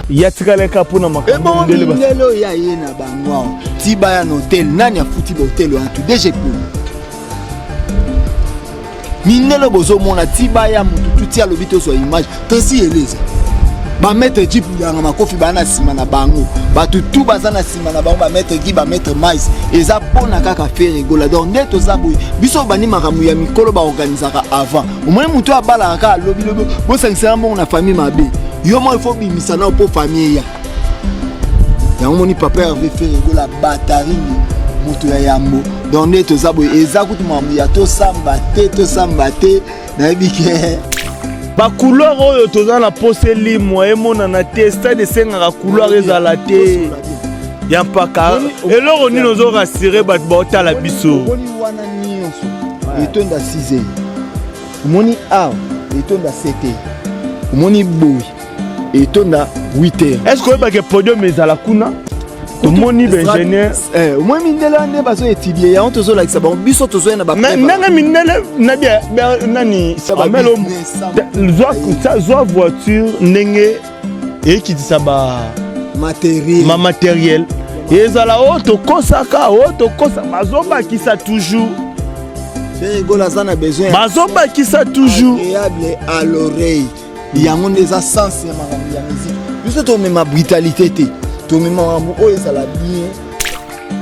Yatikaleka pona makambo ndele ba. Ndelo ya yena bangwa. Tiba ya hotel nani afuti ba hotel ya tout DG pour. Minelo bozo mona tiba ya mutu tuti ya lobito so image. Tansi eleza. Ba mettre jeep ya ngama kofi bana sima na bango. Ba tutu bazana sima na bango ba mettre gi ba mettre mais. Eza pona kaka faire gola donc neto zabu. Biso bani makamu ya mikolo ba organisaka avant. Au moins mutu abala ka lobi lobi. Bo sangisa mo na famille mabe. Yo mo il faut bimisa na pour famille ya. Ya moni papa avait fait rigola batterie mutu ya yambo. Donc neto zabu eza kutu mamu ya to samba te na bike. Ba couleur oyo toza na pose limwa emona na te stade senga couleur ezala te. Ya mpaka eloko nino zo rassurer bat bota la biso. Moni wana nyonso. Etonda 6h. Moni a etonda 7h. Moni boy etonda 8h. Est-ce que ba ke podium ezala kuna? To moni ingénieur moi mindele ande bazo étudier ya onto zo la kisa ba biso tozo na ba nanga mindele na bien nani amelo zo voiture ndenge ekitisa ba matériel ezala auto kosaka bazoba kisa toujours Ferregola zana besoin bazoba kisa toujours agréable à l'oreille yango ndeza sens ya makambo ya musique biso to mema brutalité te to mema makambo oyo ezala bien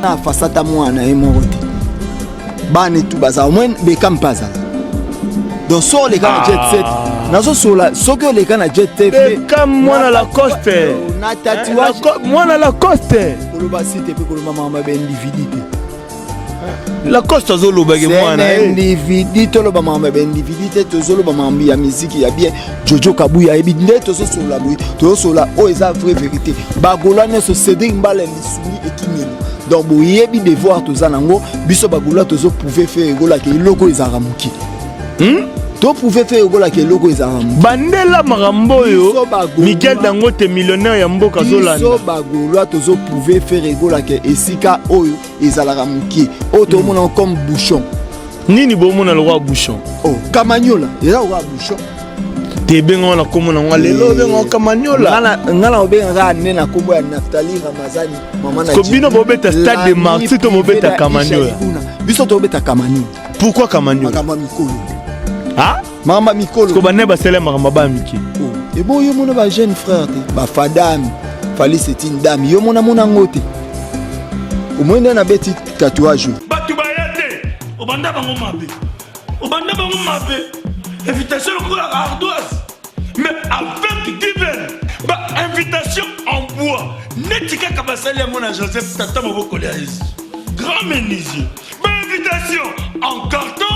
na fasata mwana ye moko te bane tu baza au moins bekam paza donc so les gars jet set nazo sola soki les gars na jet set bekam mwana la coste na tatouage mwana la coste koloba site pe koloba mama be individu la coste zoloba ke mwana individu to loba mama be individu to zoloba mama ya musique ya bien Jojo Kabuya ebi nde to so sola boy to sola o eza vraie vérité bagola ne so Cédric Mbala lisuni ekimelo donc boyebi devoir to zanango biso bagola to zo pouvait faire gola ke loko ezara muki to pouvait faire gola ke loko ezara muki bandela makambo yo Michael Dangote millionnaire ya mboka zolanda biso bagola to zo pouvait faire gola ke esika oyo ezala muki o to mona comme bouchon nini bo mona le roi bouchon oh Kamanyola eza roi bouchon te benga na komona ngale benga Kamanyola ngala obenga ne na kombo ya Naftali Ramazani mama na Kobino bobeta stade de Marseille to bobeta Kamanyola biso to bobeta Kamanyola pourquoi Kamanyola mama mikolo ah mama mikolo ko bane ba sele mama ba miki et bon yo mona ba jeune frère te ba fadam fali c'est une dame yo mona ngote au moins na beti tatouage batu bayate obanda bango mabe invitation pour la ardoise mais avec divers bah invitation en bois netika kabasali à mon Joseph Tata Moboko grand menuisier bah invitation en carton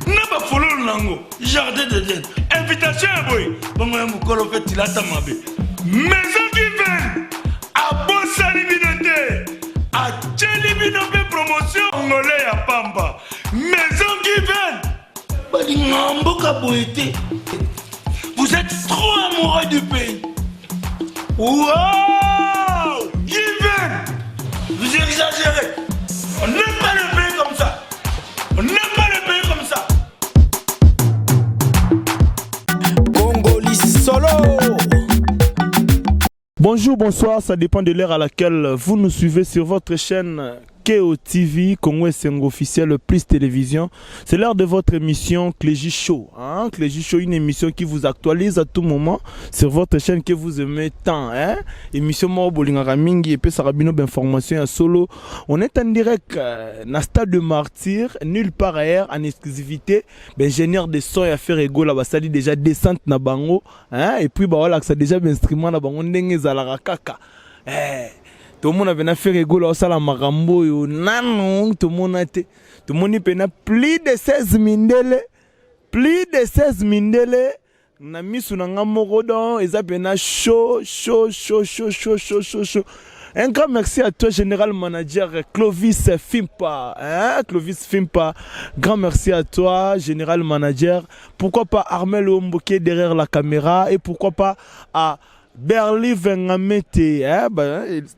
n'a pas follow lango jardin de Dieu invitation à boy bon moi mukolo fait tilata mabe maison divers à Bossali Binote à Tcheli Binote promotion ngolé à Pamba maison divers. Vous êtes trop amoureux du pays. Wow! Given! Vous exagérez. On n'aime pas le pays comme ça. On n'aime pas le pays comme ça. Congolais solo. Bonjour, bonsoir, ça dépend de l'heure à laquelle vous nous suivez sur votre chaîne Keo TV, Congo Sengo officiel plus télévision. C'est l'heure de votre émission Clégie Show. Clégie Show, une émission qui vous actualise à tout moment sur votre chaîne que vous aimez tant. Émission Moro Bolinga Mingi et puis Sarabino d'information à solo. On est en direct dans Stade de Martyr, nulle part ailleurs, en exclusivité. Ingénieur de son et affaires égaux là-bas, ça dit déjà descente na bango. Et puis bah voilà, ça déjà instrument na bango ndenge zalara kaka. Tout le monde avait fait rigoler au salam marambo yo nanon tout le monde a été tout le monde y pena plus de 16 mindele na misu na ngamoko don eza pena chaud. Un grand merci à toi général manager Clovis Fimpa Clovis Fimpa, grand merci à toi général manager, pourquoi pas Armel Omboké derrière la caméra et pourquoi pas à Berli Vengamete,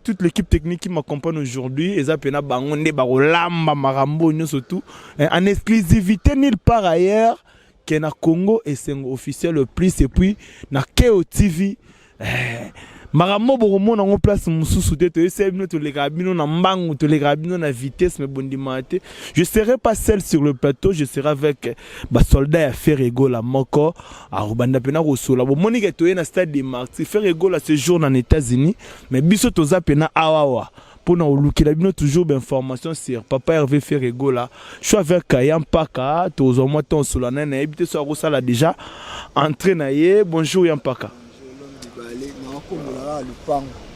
toute l'équipe technique qui m'accompagne aujourd'hui, Ezapena Bangonde Barolamba Marambo, surtout en exclusivité nulle part ailleurs que na Congo et c'est officiel le plus et puis na Keo TV. Marambo boromona en place mususu te to essayer de les rabino na mbangu to les rabino na vitesse mais bondimate. Je serai pas seul sur le plateau, je serai avec ba soldat à Ferrego la moko à Rubanda pena rosola. Bo monique to na stade de Martyrs. Ferrego la séjour en États-Unis mais biso to za pena awawa. Pour nous looker la bino toujours d'informations sur papa Hervé Ferrego là. Je suis avec Kayam Paka, tous au moins ton solana na habité sur Rosala déjà entraîné. Bonjour Yampaka.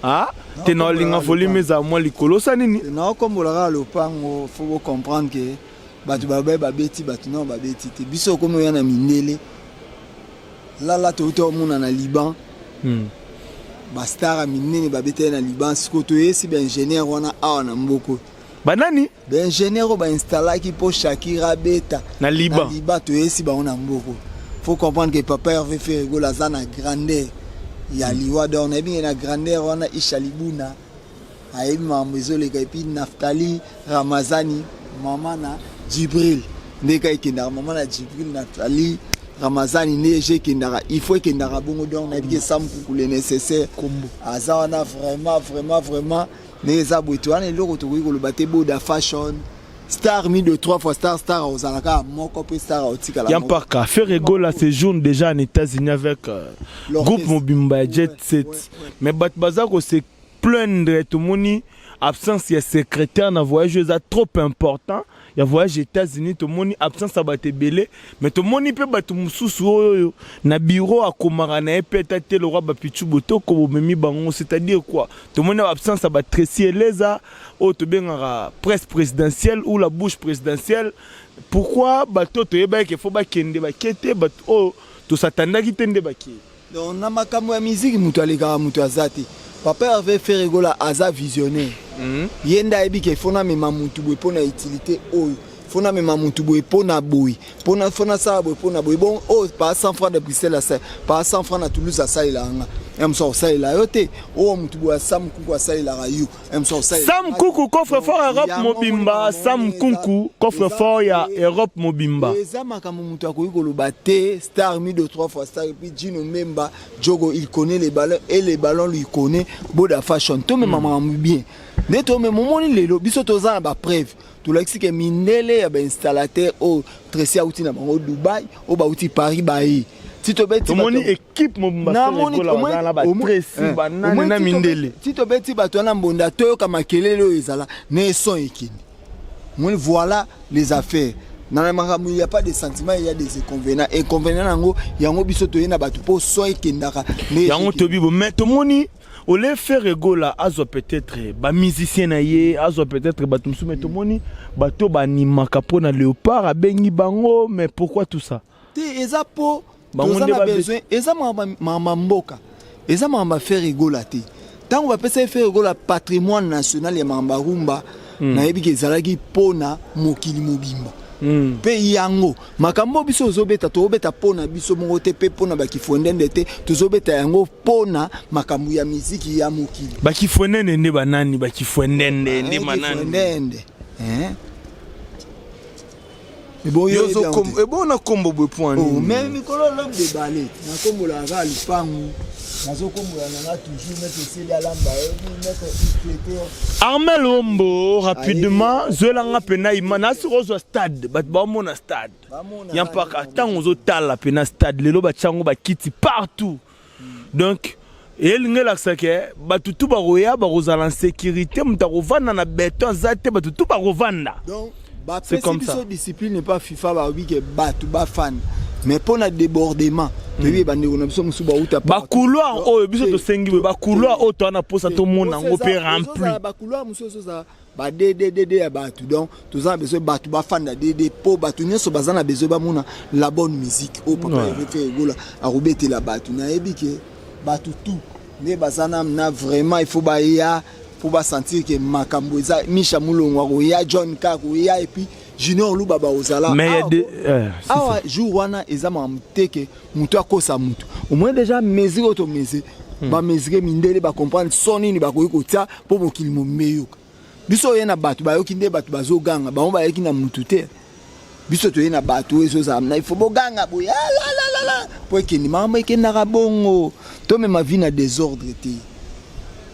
Ah, tu n'as pas volé mes amours likolo ça nini? Non, comme on l'a le pan, faut comprendre que batu babé babeti batu non babeti. Te biso comme on a minélé. Là tout le monde en Liban. Bastara minene babeti en Liban. Si tu es si bien ingénieur on a mboko. Banani? Ben ingénieur ba installer qui pour Shakira beta. Na Liban. Na Liban tu es si ba on a mboko. Faut comprendre que papa Hervé Ferrego la zana grandeur. Ya liwa on a bien la grandeur on a Ishalibuna. Aïe mamezo les gars Naftali Ramazani Mamana Djibril ndeka ikendara Mamana Djibril Naftali Ramazani neje kendara il faut kendara bongo donc na bien Sam Kuku le nécessaire combo azana vraiment neza bwetwana eloko to ko le batebo da fashion star mi de 3 fois star aux alaka moko pe star otika la Yampaka Ferrego la séjourne déjà en États-Unis avec groupe Mobimba Jet Set mais Batbazako c'est plaindre tout le monde absence de secrétaire dans voyage trop important il y a voyage aux États-Unis tout le monde absence à battre belé mais tout le monde peut battre mususu na bureau à komara na peut-être le roi bapichu boto ko memi bango c'est-à-dire quoi tout le monde absence à battre Tracy Eleza ou to benga presse présidentielle ou la bouche présidentielle pourquoi bato to yeba ke faut ba kende ba kete bato to satanda ki tende ba ki donc na makambo ya musique mutu aleka mutu azati papa Hervé Ferrego la aza visionnaire. Yenda ebi ke fona me mamutu boy pona utilité oyo. Fona me mamutu boy pona boy. Pona fona sa boy pona boy. Bon oh pas 100 francs de Bruxelles à ça. Pas 100 francs à Toulouse à ça il a. Em so ça il a yote. Oh mutu boy Sam Kuku à ça il a rayu. Em so ça. Sam Kuku coffre fort Europe Mobimba. Sam Kuku coffre fort ya Europe Mobimba. Eza makambo mutu akoyi koloba te star mi de 3 fois star et puis Gino Memba Jogo il connaît les ballons et les ballons lui connaît Boda Fashion. Toi même maman bien. Neto me momoni lelo biso toza ba preuve to lexike minele ya ba installateur au Tracy outi na bango Dubai au ba outi Paris bayi ti to beti momoni équipe Mobimba na la ba Tracy banana na mindele ti to beti bato na mbonda to kama kelele ezala ne son ekini moi voilà les affaires na il y a pas de sentiments il y a des inconvénients nango yango biso to yena bato po so ekendaka yango to bibo mais to moni au lieu Ferrego là azo peut-être ba musicien na ye azo peut-être ba tumsu mais to moni bato ba nimaka pona léopard abengi bango mais pourquoi tout ça te eza po bango na besoin eza mama mboka eza mama Ferrego là te tango ba pesa Ferrego la patrimoine national ya mamba rumba na yebi ke zalaki pona mokili mobimba pe yango makambo biso zobeta to obeta pona biso mongo te pe pona bakifondende te to zobeta yango pona makambo ya muziki ya mokili bakifondende nde banani bakifondende nde manani bon yozo comme e bon na kombo bo point oh mais mikolo l'homme de ballet na kombo la ga lupangu nazo kombo na toujours mettre c'est la lamba mettre Armel Ombo rapidement zelanga pena imana sur stade bat ba mona stade Yampaka tango zo tala pena stade lelo ba chango ba kiti partout donc elingela sake batutu ba roya ba rozala en sécurité mutarovana na béton zate batutu ba rovanda donc c'est comme ça. Discipline n'est pas FIFA ba oui que batu ba fan mais pour la débordement bébé bande on a besoin musu ba uta ba couloir o biso to sengi ba couloir o to na posa to mona ngo pe rempli ba couloir musu ça ba DDD ya batu donc tous a besoin batu ba fan da DD po batu nyoso bazana besoin ba mona la bonne musique o papa il fait gola a robete la batu na ebike batu tout ne bazana na vraiment il faut ba ya pour pas sentir que makambo eza Misha Mulongo ya John Kaku ya et puis Junior Lubaba ozala mais il y a des ah jour wana eza mamteke mutu akosa mutu au moins déjà mesure auto mesure ba mesure mindele ba comprendre soni ni ba ko tia pour mokili mo meyoka biso yena batu ba yoki nde batu bazoganga ba on ba yoki na mutu te biso to yena batu ezo za na il faut boganga boya la pour que ni mama ikenda ka bongo to me ma vie na désordre te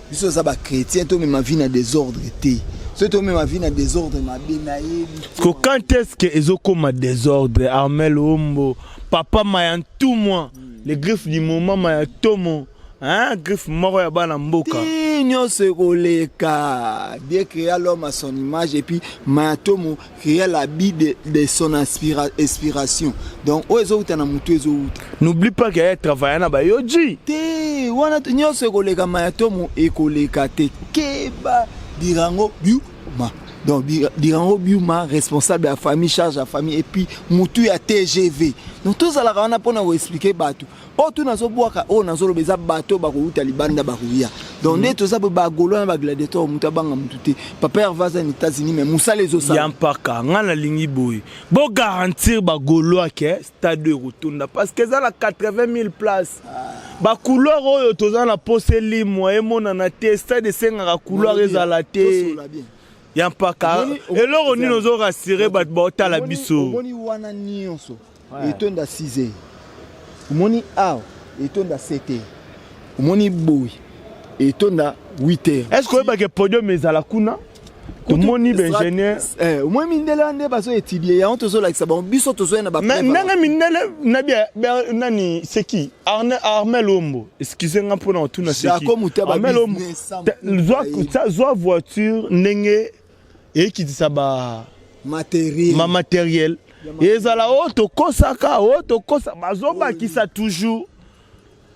biso za ba chrétien to même ma vie na désordre té c'est to même ma vie na désordre ma benaye quand est-ce que ezokoma désordre Armel Ombo papa mayan tout moi les griffes du moment mayan tomo hein griffe moro ya bana mboka nyonso koleka Dieu créa l'homme à son image et puis Mayatomo créa la vie de son inspiration donc ozo utana mutu ezo uta n'oublie pas qu'il y a travaillé na bayoji te wana nyonso koleka Mayatomo ekoleka te keba dirango biuma donc dirango biuma responsable de la famille charge de la famille et puis mutu ya TGV donc tout ça la wana pona ko expliquer batu o tu nazo boaka o nazo lobeza bato bakouta libanda bakuya donc ne to za ba golo na ba gladiateur muta banga mutute papa Hervaza aux États-Unis mais musa les osa yampaka ngana lingi boy bo garantir ba golo ke stade de rotunda parce que ça la 80 000 places ba couloir oyo toza na poseli moi e mona na te stade senga couloir ezala te yampaka eloro ni nozo rassurer bat ba la biso moni wana nyonso etonda 6h moni aw etonda 7h moni boy etonda 8h est-ce que ba ke podium ezala kuna moni ingénieur moi mindele ande baso étudier ya onto zo like ça bon biso to zo na ba nanga mindele na bien nani c'est qui Armel Ombo excusez-moi pour na tuna c'est qui Armel Ombo zo voiture ndenge et qui dit ça ba matériel ezala auto kosaka bazoba qui ça toujours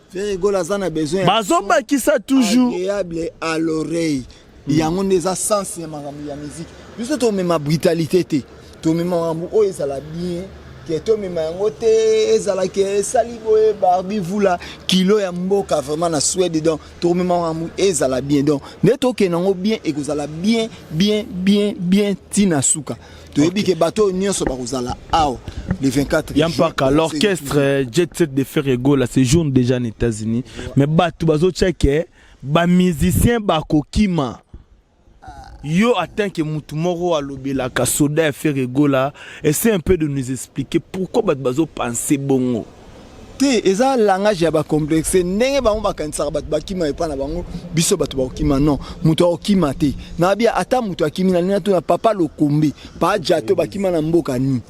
faire gola za na besoin bazoba qui ça toujours agréable à l'oreille yango neza sens ya makambo ya musique biso to mema brutalité te to mema makambo o ezala bien ke to mema yango te ezala ke sali boye barbi vula kilo ya mboka vraiment na Suède donc to mema makambo ezala bien donc neto ke nango bien ekozala bien tina suka to yebi ke bato nyonso bakozala aw le 24 yampaka l'orchestre Jet Set de Ferrego là séjourne déjà aux États-Unis mais bato bazo checker ba musicien bakokima yo attend que mutumoro alobela ka soda Ferrego là essaie un peu de nous expliquer pourquoi bato bazo penser bongo te eza langage ya ba complexe ndenge bango bakanisa bato bakima epa na bango biso bato bakima non muto okima te na bia ata muto akimi na to na papa lokombe pa jato bakima na mboka ni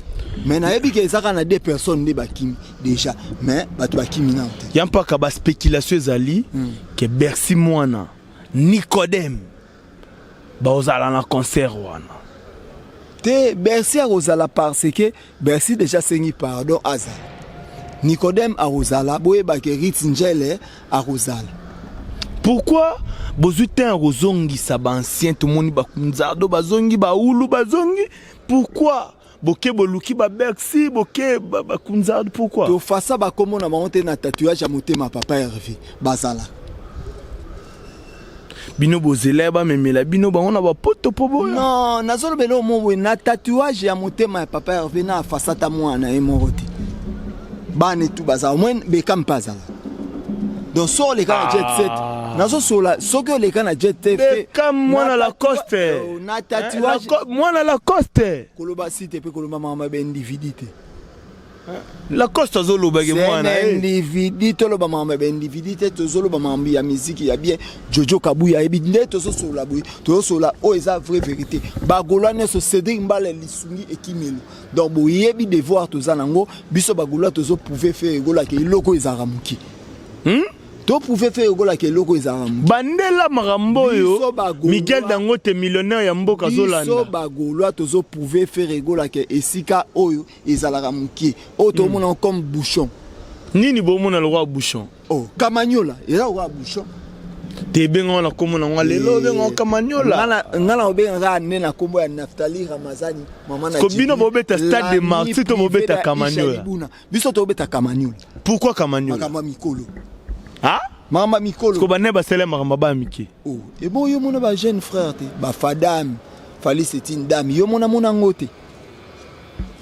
mais na yebi ke ezaka na deux personnes de bakimi déjà mais bato bakimi na te yampaka ba spéculation ezali que Bercy mwana Nicodème baozala na concert wana te Bercy a rozala parce que Bercy déjà sengi pardon aza Nicodème a rozala boye ba ke Ritngele a rozala pourquoi bozutin rozongi saba ancien tout monde bakunzardo bazongi baulu bazongi pourquoi boke boluki ba Bercy boke bakunzardo pourquoi to fasa ba komo na monte na tatouage à motema papa Hervé bazala bino bozela ba memela bino ba ona ba poto pobo non nazolo belo mo na tatouage ya motema ya papa Hervé na fasa ta mwana e moroti bane tout bazala moins bekam pazala donc sur les cas Jet Set nazo sola soko les cas Jet Set bekam mwana la coste na tatouage mwana la coste koloba site pe koloba mama be individuité la coste zolo bage mwana individu to lo ba mama be individuité to zolo ba mama ya musique ya bien Jojo Kabuya ebi nde to so sola boy to sola o eza vraie vérité ba golane so Cédric Mbale lisungi ekimelo donc boyebi devoir to zanango biso ba gola to so pouvait faire gola ke loko ezara muki to pouvait faire gola ke loko ezara muki bandela marambo yo Miguel Dangote millionnaire ya mboka zolanda biso ba gola to so pouvait faire gola ke esika oyo ezala muki o to mona comme bouchon nini bo mona le roi bouchon oh Kamanyola eza roi bouchon te benga na komo na ngale lo benga Kamanyola ngala obenga ne na kombo ya Naftali Ramazani mama na Kobino bobeta stade de Martyr to bobeta Kamanyola biso to bobeta Kamanyola pourquoi Kamanyola mama mikolo ah mama mikolo ko bane ba sele mama ba miki oh et bon yo mona ba jeune frère te ba fadam fali c'est une dame yo mona ngote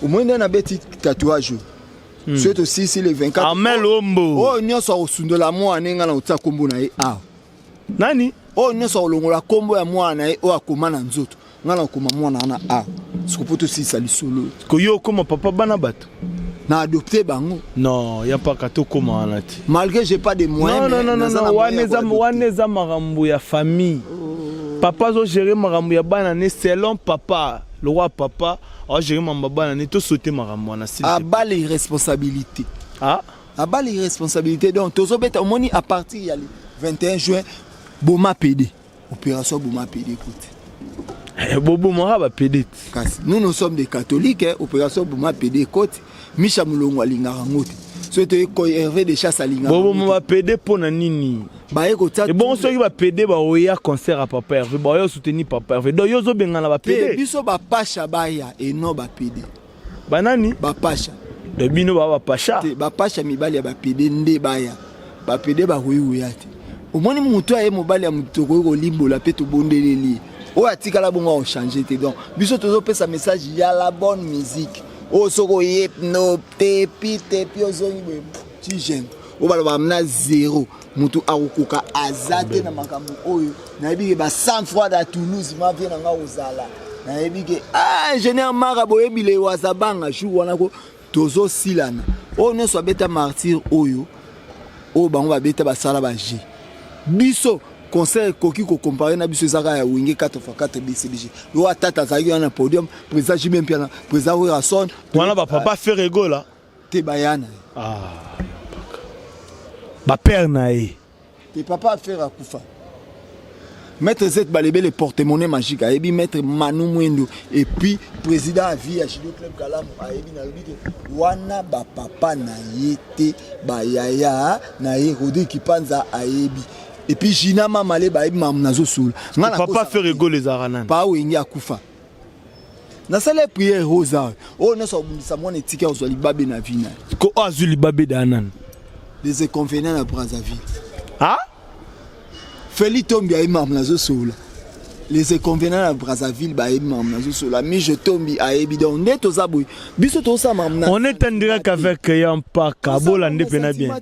au moins na beti tatouage c'est aussi si le 24 Armel Ombo oh nyonso osundola mwana ngala utsa kombo na e ah nani oh nyonso olongola kombo ya mwana e o akoma na nzoto ngala okoma mwana na ah sikopoto si sali solo ko yo koma papa bana bato na adopté bango. Non, y a pas kato comment on a dit. Malgré j'ai pas de moyens. Non, waneza marambu ya famille. Papa zo gérer marambu ya bana né selon papa, le roi papa, a gérer marambu bana né to sauter marambu na s'il. À bas les responsabilités. Ah, à bas les responsabilités. Donc tozo beta moni à partir ya le 21 juin Boma PD. Opération Boma PD écoute. Bobo mora ba PD. Nous sommes des catholiques, opération Boma PD côte. Micha Mulongo alingara ngote. C'était ko Hervé de chasse alinga. Bobo mora PD pona nini? Ba eko ta. Et bon ceux qui va PD ba oya concert à papa Hervé, ba yo soutenir papa Hervé. Do yo zo bengana ba PD. Biso ba pacha baya et non ba PD. Ba nani? Ba pacha. De bino ba pacha. Ba pacha mibali ya ba PD nde baya. Ba PD ba huyuyati. Omoni mutu aye mobali ya mutu ko limbola pe to bondeleli. O atikala bongo on changer te donc. Biso tozo pesa message ya la bonne musique. O soko hypno tepi ozongi be ti jeune. O balo ba mna zéro. Mutu arukuka azate na makambo oyo. Na yebi ba 100 fois da Toulouse ma vient nga ozala. Na yebi ke ingénieur Marabo yebile wazabanga jour wana ko tozo silana. O ne so beta martyr oyo. O bango ba beta ba sala ba G. Biso conseil koki ko comparer na biso zaka ya wingi 4x4 BCBG. Yo atata zaki na podium, président Jimem Piana, président Wilson. Wana ba papa fait rigolo là. Te bayana. Ah. Ba père nae. Te papa faire akufa. Maître Z balébé le porte-monnaie magique, a ebi maître Manu Mwendo et puis président à vie à Chido Club Kalam a ebi na ebi wana ba papa na yete ba yaya na Rodé Kipanza a ebi. Et puis Gina Mamale ba ebi mamnazo soul. Papa fait rigolo les aranan. Pa wengi akufa. Na sala prière rosa. Oh na so bundisa mwana etika ozali babe na vina. Ko azuli babe danan. Les inconvénients à Brazzaville. Ah? Feli tombi a mamnazo soul. Les inconvénients à Brazzaville ba ebi mamnazo soul. Mi je tombi a ebi donc net aux abouy. Biso to sa mamnazo. On est en direct avec Yampa Kabola ndepena bien.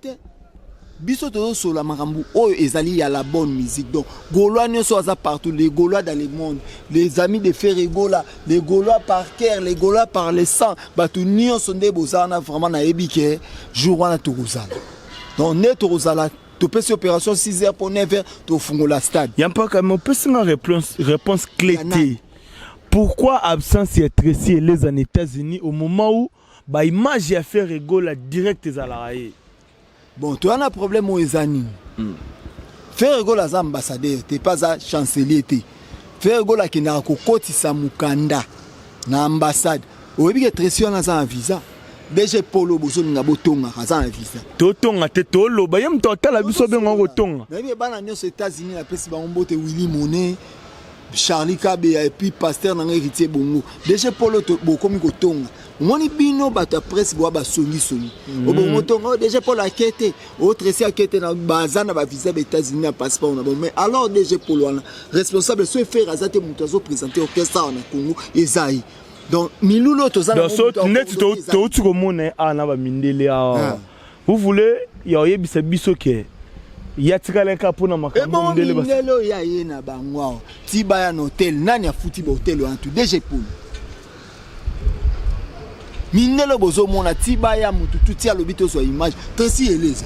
Biso to sola marambu oyo ezali ya la bonne musique donc Gaulois ne sont partout les Gaulois dans le monde les amis de Ferregola les Gaulois par cœur les Gaulois par le sang batu nion sonde bozana vraiment na ebike jour wana to rozala donc ne to rozala to pesi opération 6h pour 9h to fungola stade Yampa ka mo pesi nga réponse clé. Pourquoi absence est tressé les en États-Unis au moment où ba image ya Ferregola direct ezalaye. Bon, tu as un problème aux amis. Ferregola est ambassadeur, tu n'es pas un chancelier. Ferregola qui n'a pas côté Samukanda, na ambassade. Ou bien très sûr na un visa. Déjà Polo bozo nga botonga za un visa. Totonga te tolo, ba yem total la biso benga botonga. Mais bien bana aux États-Unis la pesi ba mbote Willy Monet, Charlie Kabe et puis pasteur na héritier bongo. Déjà Polo to bokomi kotonga. Moni bino bata presse boa ba songi. Obo motongo déjà pour la quête, autre si a quête na bazana ba visa des États-Unis na passeport na bon mais alors déjà pour le responsable soit faire azate mutazo présenter orchestre na Congo ezai. Donc milulo tozana donc net to tu komone ana ba mindele a. Vous voulez ya yebisa biso ke yatikala ka pona makambo mindele ba. Mindelo ya yena bangwa. Tiba ya hotel nani afuti ba hotel en tout déjà pour Minelo bozo mona tiba ya mutu tutia lobito so image tansi eleza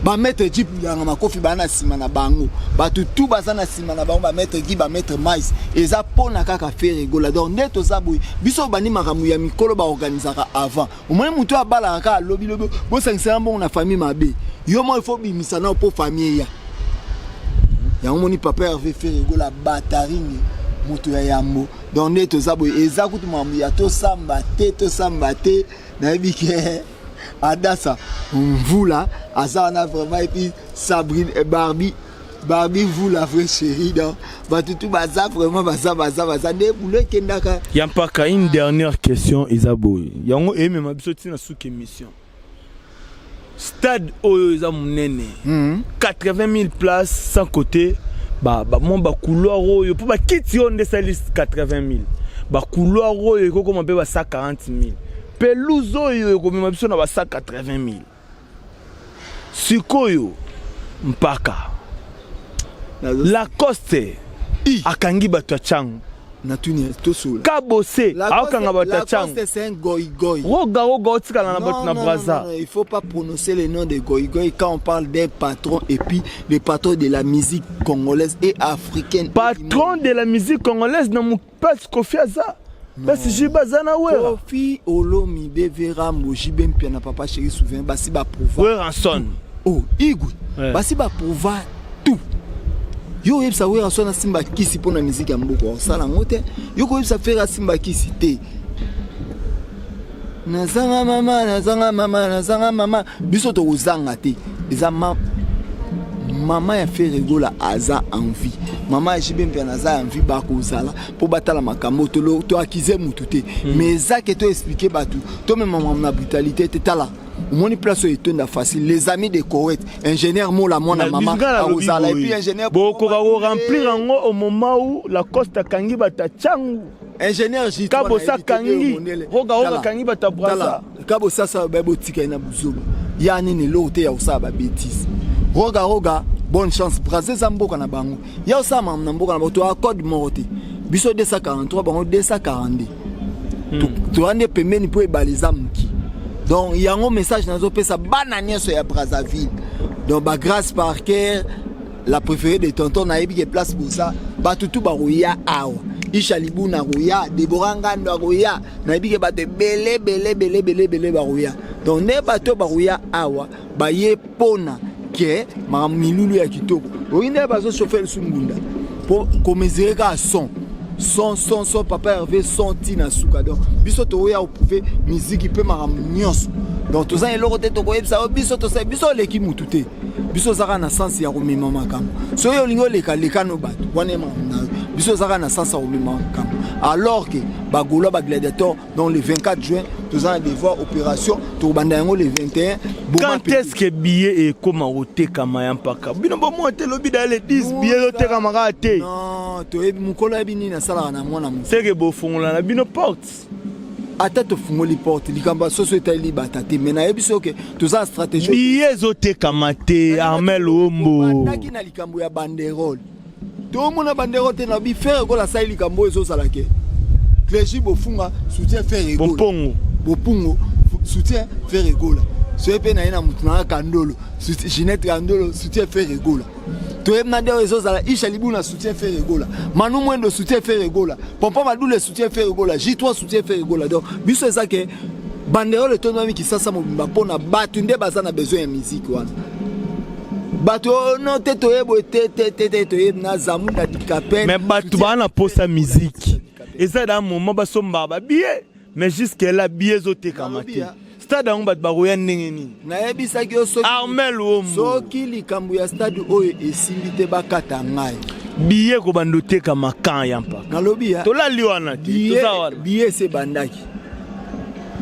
ba mettre jeep ya makofi bana sima na bango ba tutu bazana sima na bango ba mettre gi ba mettre mais eza pona kaka faire rigola donc neto zaboui biso bani makamu ya mikolo ba organisera avant au moins mutu abala ka lobi bo sangisa bon na famille mabe yo mo il faut bimisa na pour famille ya moni papa Hervé faire rigola bataringi mutu ya yambo donc neto zabo eza kutu mamu ya to samba te na bike adasa mvula azana vraiment et puis Sabrine et Barbie vous la vraie chérie donc batutu baza vraiment baza de boule kendaka Yampa ka une dernière question Isabo yango eme mabiso tina sous émission stade oyo eza munene 80 000 places sans côté mon couloir oyo pour kiti on de salis 80 000 couloir oyo ko comme ba 140 000 pelouse oyo ko mema biso na ba 180 000 sikoyo mpaka la coste akangi bato chango Natuni tosula. Kabose. Aokanga batachang. C'est un goïgoï. Roga otika na batu na braza. Il faut pas prononcer le nom de goïgoï quand on parle d'un patron et puis le patron de la musique congolaise et africaine. Patron de la musique congolaise na mupasi Kofi Aza. Basi jibazana wera. Kofi Olomide Vera Mojibe mpia na papa chéri souverain basi ba pouvoir. Weranson. Oh, Igwe. Basi ba pouvoir tout. Yo yebisa Weranson na simba kisi pona musique ya mboko. Sala ngote. Yo ko yebisa faire simba kisi te. Nazanga mama. Biso to uzanga te. Eza maman ya fait rigola aza envie. Maman jibe mpia naza envie ba ko zala po batala makambo to akize mutu te. Mais ça que to expliquer batu. To même maman na brutalité te tala. Moni place etonda facile les amis de Koweït ingénieur mola mona maman aozala et puis ingénieur boko ka remplir ngo au moment où la costa kangi bata changu ingénieur J kabo sa kangi roga kangi bata braza kabo sa babo tika na buzoba ya nini lote ya usaba bêtise roga bonne chance braza zamboka na bango ya usama na mboka na boto accord morote biso 243 bango 242 to ande pembeni po ebaliza muki. Donc il y a un message dans ça bananier sur Brazzaville. Donc bah grâce par cœur la préférée de tonton naïbi qui place pour ça batutu barouya awa Ishalibu na rouya Deboranga na rouya naïbi qui batte belé barouya. Donc ne bato barouya awa ba ye pona ke ma milulu ya kitoko. Oine bazo chauffer le sungunda pour commémorer à son papa Hervé son tina suka donc biso to ya opouver musique peut maram nyos donc tout ça et l'autre to ko ça biso to ça biso leki mutute biso zaka na sens ya komema makam so yo lingo leka no bat wana ma biso zaka na sens ya komema makam alors que bagolo ba gladiateur dans le 24 juin tout ça devoir opération to banda yango le 21 quand est-ce que billet et comment oteka mayambaka bino bo monter lobi dans les 10 billet oteka makate non to ebi mukolo ebini na sala na mwana mu c'est que bo fongola na bino porte ata to fungoli porte likamba soso etali batate mais na ebiso ke to za stratégie billet oteka mate Armel Ombo ndaki na likambo ya banderole to mona banderole te na bi faire ko la sai likambo ezo salake clergy bofunga soutien faire ego bopungo soutien faire ego la so epe na ina mutuna kandolo Ginette Kandolo soutien faire ego la to ebna de ezo sala Ishalibu na soutien faire ego la Manu Mwendo soutien faire ego la Papa Madou le soutien faire ego la J3 soutien faire ego la donc biso ça que banderole to nomi ki sasa mobimba pona batu nde bazana besoin ya musique wana bato no te to ebo te to ebna zamunda dikapen mais batu bana posa musique et ça dans moment ba somba ba billet mais jusque là billet zote kamate stade on bat baroya nengeni na ebisa ki so Armel Ombo soki likambo ya stade oyo esimbite bakata ngai billet ko bandote kama kan yampa nalobi ya to la liwana ti to sawana billet se bandaki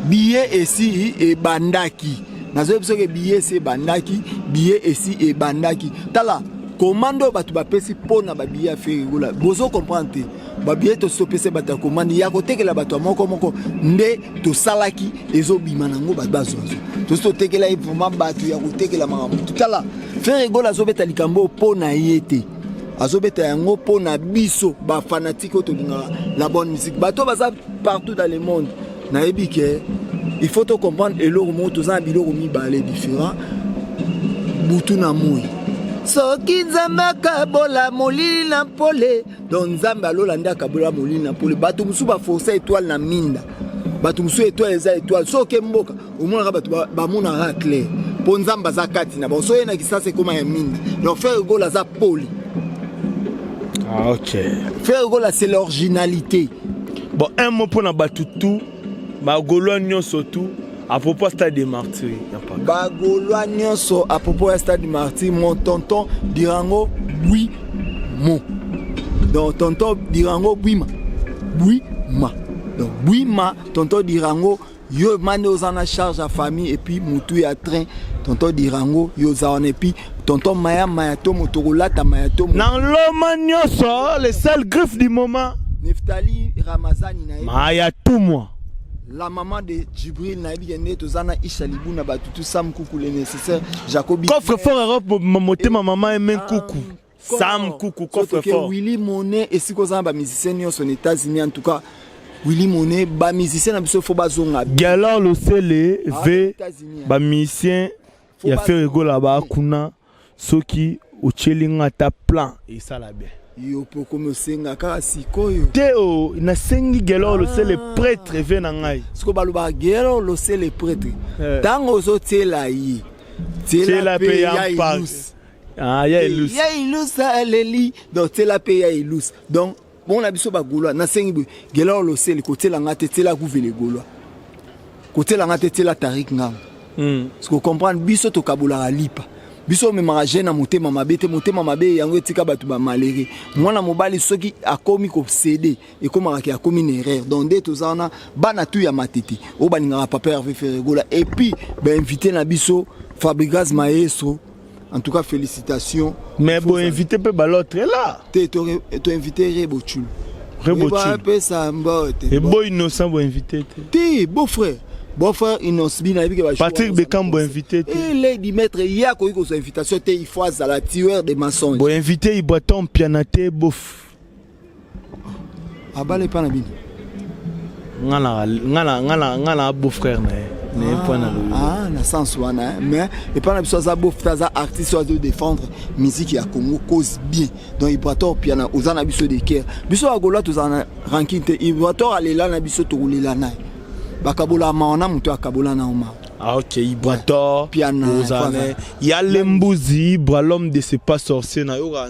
billet esi e bandaki nazo biso ke billet se bandaki billet esi e bandaki tala commando batu ba pesi pona ba billet affaire gola bozo comprendre ba billet to sopese bata commande ya kotekela bato moko nde to salaki ezo bima nango ba bazo to tekela vraiment bato ya kotekela mama tala faire gola zo beta likambo pona yete azobeta yango pona biso ba fanatique to linga la bonne musique bato baza partout dans le monde na ebike il faut to comprendre eloko mo to za biloko mi balé différent butu na moi soki nzambe akabola molili na mpole donc nzambe alolanda akabola molili na mpole bato mosusu baforsa étoile na minda bato mosusu étoile eza étoile soki mboka omonaka bato bamonaka clair mpo nzambe aza kati na bango so ye na kisasa ekoma ya minda donc faire egola aza poli ok faire egola c'est l'originalité bon un mot mpona bato tout bagolwa nyonso tout à propos stade des martyrs bagolwa nyonso à propos ya stade des martyrs mon tonton dirango oui mon donc tonton dirango buima donc buima tonton dirango yo mane ozana charge à famille et puis mutu ya train tonton dirango yo zaone et puis tonton maya to motorolata maya to nan loma nyonso les seules griffes du moment Neftali Ramazani na maya tout moi la maman de Djibril Naïbi Ende Tozana Ishalibu Nabatutu Sam Koukou le nécessaire Jacobi coffre fort Europe moté ma maman et men coucou Sam Kuku coffre fort. Willy Monet et si cause ba musicien ni aux États-Unis en tout cas Willy Monet ba musicien na biso faut bazonga. Galor le sele ve ba musicien ya fait rigola ba kuna soki uchelinga ta plan et ça la bien. Yo poko me senga ka sikoyo. Teo na sengi Galor le sele prêtre ve na ngai. Siko baluba Galor le sele prêtre. Tango zo tela yi. Tela pe ya ilus. Ah ya ilus. Ya ilus aleli donc tela pe ya ilus. Donc bon na biso ba golwa na sengi Galor le sele ko tela ngate tela ku vele golwa. Ko tela ngate tela tarik ngam. Siko comprendre biso to kabula lipa. Biso me maragena motema mabe yango etika batu ba malere mwana mobali soki akomi ko céder et comme aki akomi une erreur donc de tozana bana tu ya matete o baninga papa Hervé Ferregola et puis ben invité na biso Fabregas Maestro en tout cas félicitations mais bon invité pe balotre là to invité Rebochul pe ça mbote et boy innocent bo invité ti beau frère innocent Patrick Bekam bo invité il est dit maître hier ko ko invitation te il faut à la tueur des mensonges bo invité Ibraton pianate bof abale pa na bino ngala beau frère mais point na sens wana mais et pas na biso za beau frère artiste oiseau défendre musique ya Congo cause bien donc Ibraton piana ozana biso de cœur biso agolo tozana ranking te Ibraton alela na biso to lela na bakabola maona mutu akabola na oma. Ah ok, Ibrator, piano, il y a l'embouzi, l'homme de c'est pas sorcier na yoga.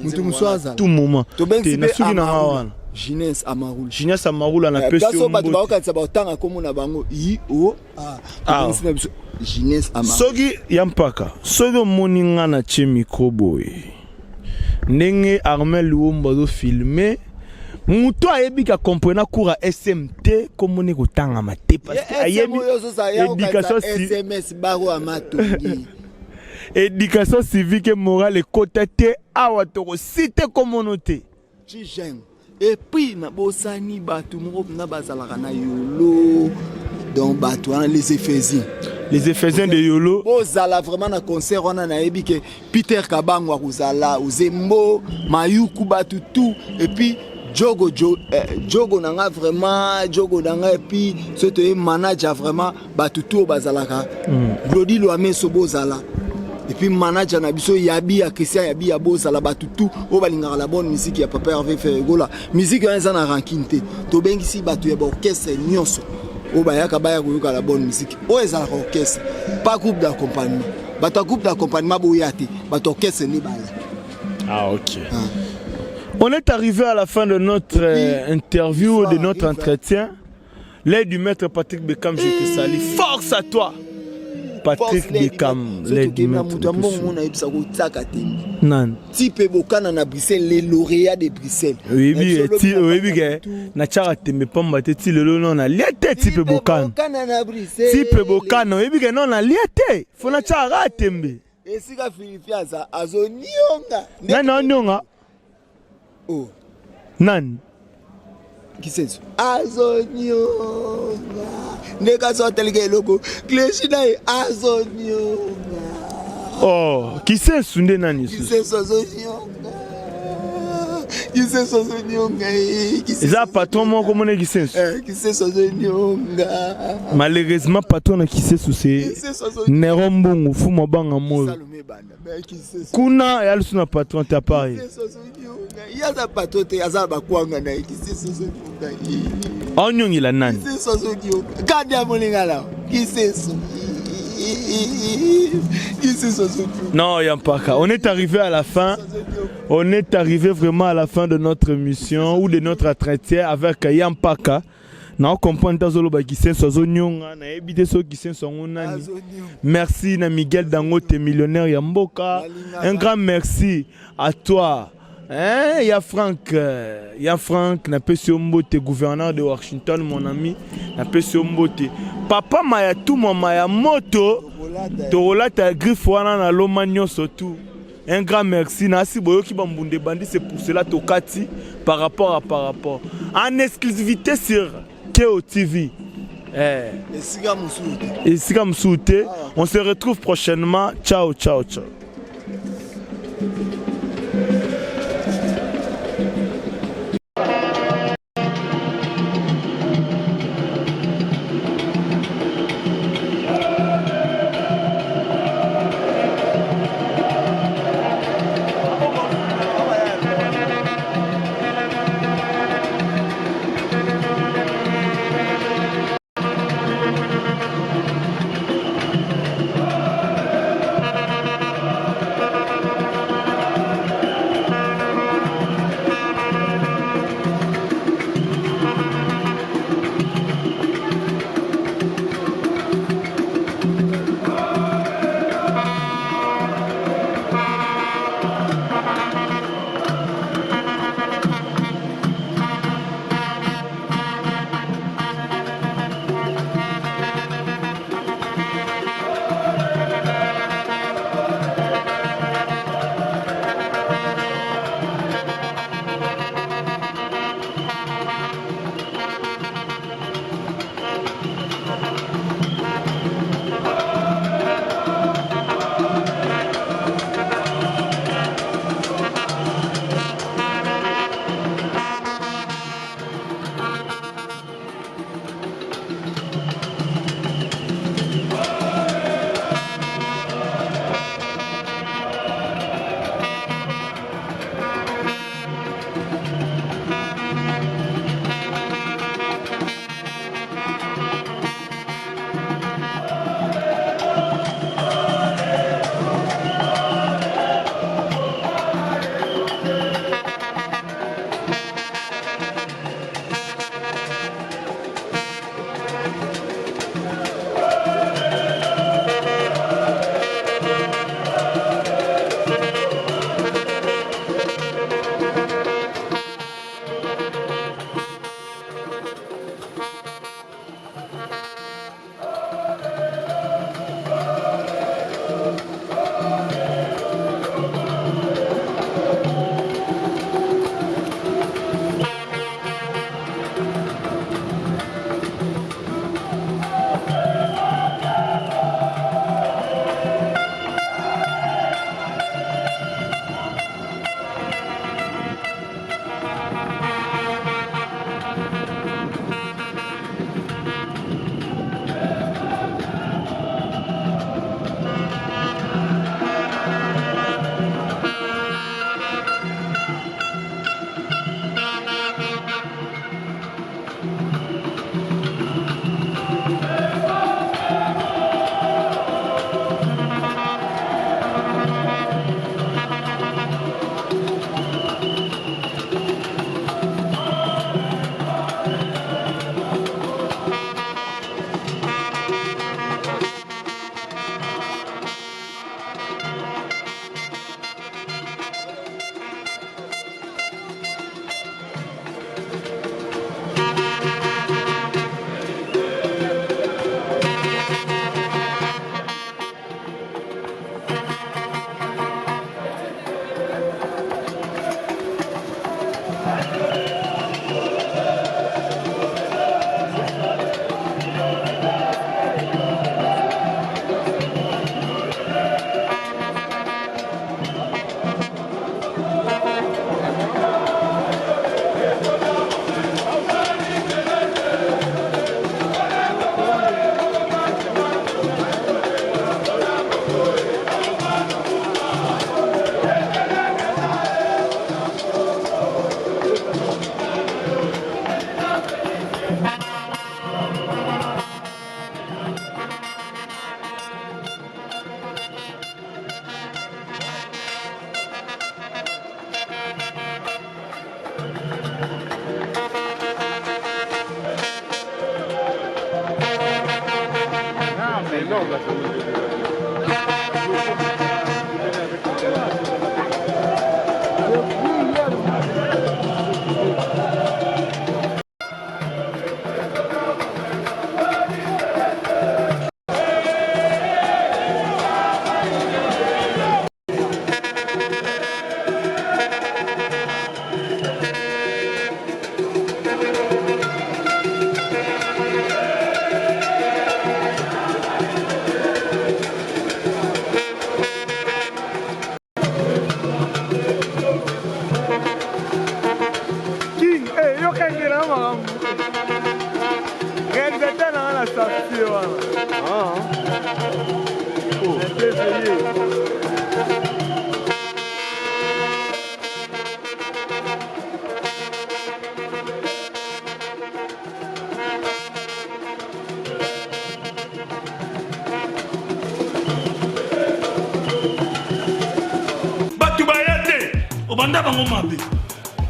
Tout moment. T'es na sugi na mawana. Jeunesse Amaroul. Jeunesse Amaroul na pesi. Kaso batu ba okatsa ba otanga komo na bango i o Jeunesse Amaroul. Sogi yampaka. Sogi moninga na che microboy. Ndenge Armel Luomba do filmer. Muto ayebi ka comprendre cours SMT comme on est au temps à maté parce que ayebi éducation SMS baro amatongi éducation civique et morale et cotaté awa to cité communauté Chijen et puis na bosani batu mo na bazalaka na yolo donc batu les Éphésiens de yolo bozala vraiment na concert on a yebi que Peter Kabangwa kuzala Uzembo Mayuku batu tout et puis Jogo nanga vraiment Jogo nanga et puis c'était manager vraiment batutu bazalaka Glody Loame sobozala et puis manager na biso Yabi ya Christian Yabi ya bozala batutu o balinga la bonne musique ya papa Hervé Ferregola musique ya na ranking te to bengisi batu ya orchestre nyonso o bayaka baya koyoka la bonne musique o ezala orchestre pas groupe d'accompagnement batu groupe d'accompagnement boyate batu orchestre ni bala. Ah ok. On est arrivé à la fin de notre interview, de notre entretien. L'aide du maître Patrick Bekam, je te salue. Force à toi, Patrick Bekam. L'aide du maître Nan. Type Bokana na Bruxelles, les lauréats de Bruxelles. Oui, na chara tembe pamba te ti lelo non na liete type Bokana. Type Bokana, oui bien non na liete. Faut na chara tembe. Et si ka Philippia za azonionga. Non non. Oh. Nan. Qui c'est ça? Azonionga. Nega so telge logo. Kleshina azonionga. Oh, qui c'est sunde nani? Qui c'est azonionga? Qui c'est azonionga? Eza patron mon comment est qui c'est? Qui c'est azonionga? Malheureusement patron qui c'est sous c'est Nerombongo fuma banga mo. Kuna yali suna patron ta pareil. Yaza patote yaza bakwanga na kiseso onyongi la nani kiseso kadi amolinga la kiseso non yampaka on est arrivé à la fin on est arrivé vraiment à la fin de notre émission ou de notre entretien avec Yampaka. Na comprendre tazolo ba kisenso zonyonga na ebite so kisenso ngonani. Merci na Miguel Dangote millionnaire ya mboka. Un grand merci à toi. Il y a Frank, na Pesio Mbote, gouverneur de Washington, mon ami, na Pesio Mbote. Papa maya tout mama ya moto, torola ta griffe wana na lomagnon surtout. Un grand merci. Nasi boyo ki bambunde bandi, c'est pour cela tokati par rapport. En exclusivité sur Keo TV. Et Siga Msoute. On se retrouve prochainement. Ciao.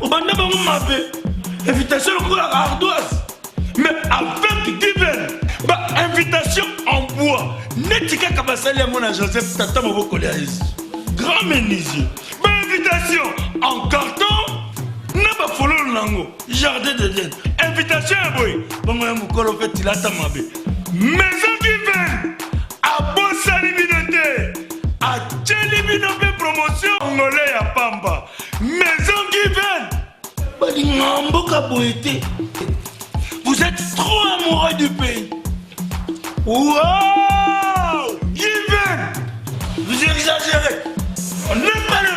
Obanda bango mabe. Invitation au la ardoise. Mais avec divin. Bah, invitation en bois. Netika Kabasali à mon Joseph Tata Moboko Léaïs. Grand menuisier. Bah, invitation en carton. N'a pas follow lango. Jardin de Dieu. Invitation à boy. Bon, moi, mon colo fait il a ta mabe. Maison divine. À Bossa Libinoté. À Tchelibinoté promotion. Angolais à Pamba. Maison divine. Vous êtes trop amoureux du pays. Wow! Given! Vous exagérez. On n'est pas le